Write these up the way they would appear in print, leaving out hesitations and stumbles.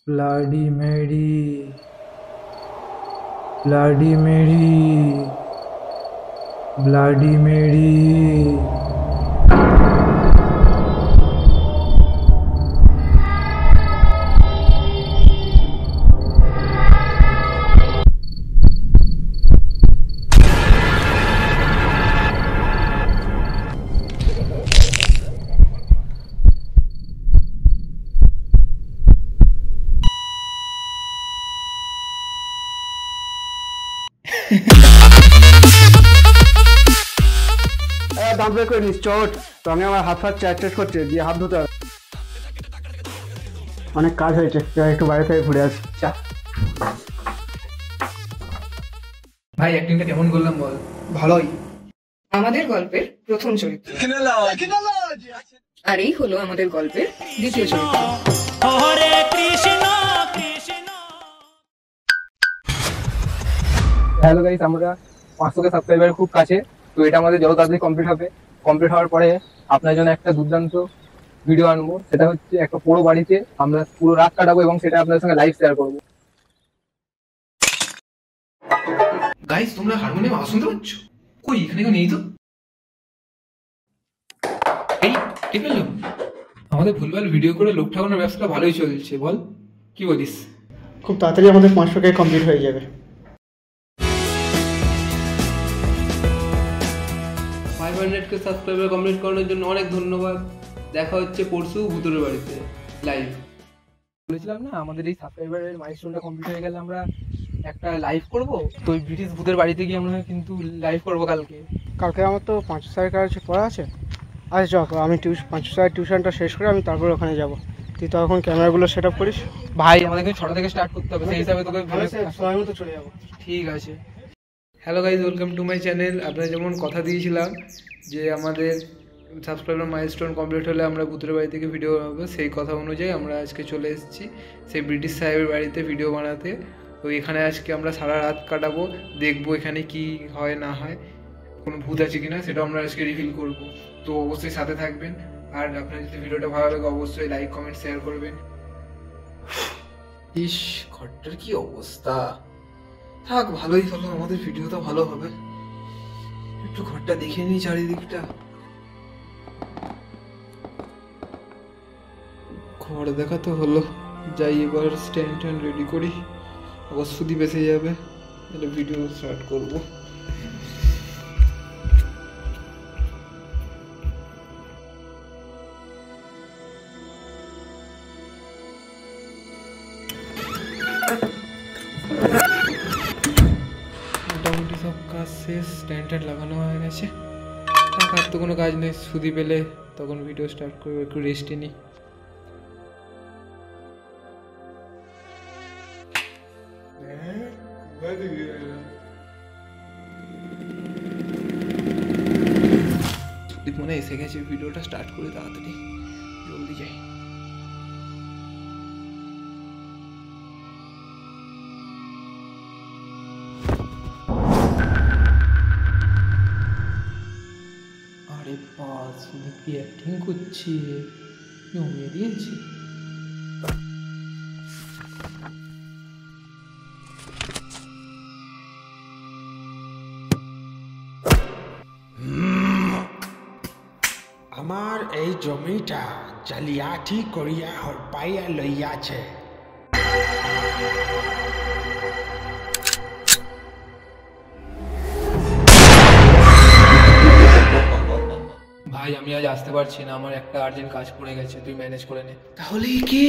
Bloody Mary, Bloody Mary, Bloody Mary. দাঁত বের করে নিস চট সঙ্গে আমার হাত চ্যাট করছে দিয়ে হাত ধুতে হবে। অনেক কাজ হয়েছে, একটু বাইরে থেকে ঘুরে আসি। ভাই অ্যাক্টিংটা কেমন করলাম বল? ভালোই। আমাদের গল্পের প্রথম চরিত্র আর এই হলো আমাদের গল্পের দ্বিতীয় চরিত্র। হ্যালো গাইস, আমরা 500 সাবস্ক্রাইবার খুব কাছে, তো এটা আমাদের যত তাড়াতাড়ি কমপ্লিট হবে, কমপ্লিট হওয়ার পরে আপনার জন্য একটা দুর্দান্ত ভিডিও আনবো। সেটা হচ্ছে একটা পুরো বাড়িতে আমরা পুরো রাত কাটাবো এবং সেটা আপনাদের সঙ্গে লাইভ শেয়ার করবো। গাইস, তোমরা হারমোনিয়াম আওয়াজ শুনতে পাচ্ছ? কই এখানে কেউ নেই তো? এই কে পেলো? আমাদের ভুলভাল ভিডিও করে লোক ঠাকানোর ব্যবসাটা ভালোই চলছে, বল কি বলিস? খুব তাড়াতাড়ি আমাদের 500K কমপ্লিট হয়ে যাবে। 500K সাবস্ক্রাইবার কমপ্লিট করার জন্য অনেক ধন্যবাদ। দেখা হচ্ছে পরশু ভুতুরের বাড়িতে লাইভ। বলেছিলাম না, আমাদের এই সাবস্ক্রাইবারের মাইলস্টোনটা কমপ্লিট হয়ে গেলে আমরা একটা লাইভ করব। তো ওই ব্রিটিশ ভূতের বাড়িতে গিয়ে আমরা কিন্তু লাইভ করবো কালকে আমার তো 500 কাছে পড়া আছে। আচ্ছা চল, আমি 500 টিউশনটা শেষ করে আমি তারপর ওখানে যাব। তুই তখন ক্যামেরাগুলো সেট আপ করিস। ভাই আমাদেরকে 6টা থেকে স্টার্ট করতে হবে, সেই হিসাবে তোকে সময় মতো চলে যাবো। ঠিক আছে। Hello guys, welcome to my channel. আপনারা যেমন কথা দিয়েছিলাম যে আমাদের সাবস্ক্রাইবার মাইলস্টোন কমপ্লিট হলে আমরা ভূতের বাড়ি থেকে ভিডিও বানাবো, সেই কথা অনুযায়ী আমরা আজকে চলে এসেছি সেই ব্রিটিশ সাহেবের বাড়িতে ভিডিও বানাতে। তো এখানে আজকে আমরা সারা রাত কাটাবো, দেখবো এখানে কি হয় না হয়, কোনো ভূত আছে কিনা সেটা আমরা আজকে রিভিল করবো। তো অবশ্যই সাথে থাকবেন, আর আপনার যদি ভিডিওটা ভালো লাগে অবশ্যই লাইক কমেন্ট শেয়ার করবেন। ইস, ঘরটার কি অবস্থা! থাক, ভালোই হলো, আমাদের ভিডিওটা ভালো হবে। একটু ঘরটা দেখে নিই, চারিদিকটা। ঘর দেখা তো হলো, যাই এবার স্ট্যান্ড ট্যান্ড রেডি করি, আবার সুদি বেঁচে যাবে, তাহলে ভিডিও স্টার্ট করবো। মোটামুটি সব কাজ শেষ, স্ট্যান্ড ট্যান্ড লাগানো হয়ে গেছে। আর তো কোনো কাজ নেই, সুদি পেলে তখন ভিডিও স্টার্ট করবো, একটু রেস্টে নিই। মনে এসে গেছে, ভিডিওটা স্টার্ট করে তাড়াতাড়ি জলদি যাই। আরে বাস, কি অ্যাক্টিং করছি, জমিয়ে দিয়েছি। আমার এই জমিটা জালিয়াতি করিয়া হরপাইয়া লইয়াছে। ভাই আমি আজ আসতে পারছি না, আমার একটা আর্জেন্ট কাজ পড়ে গেছে, তুই ম্যানেজ করে নে। তাহলে কি?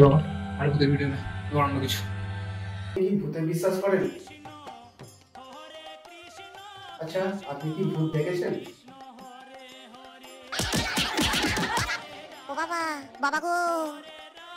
বাবা আর ভূতের ভিডিও না, এবার অন্য কিছু। ভূতে বিশ্বাস করেন? আচ্ছা, আপনি কি ভূত দেখেছেন? ও বাবা, বাবা গো।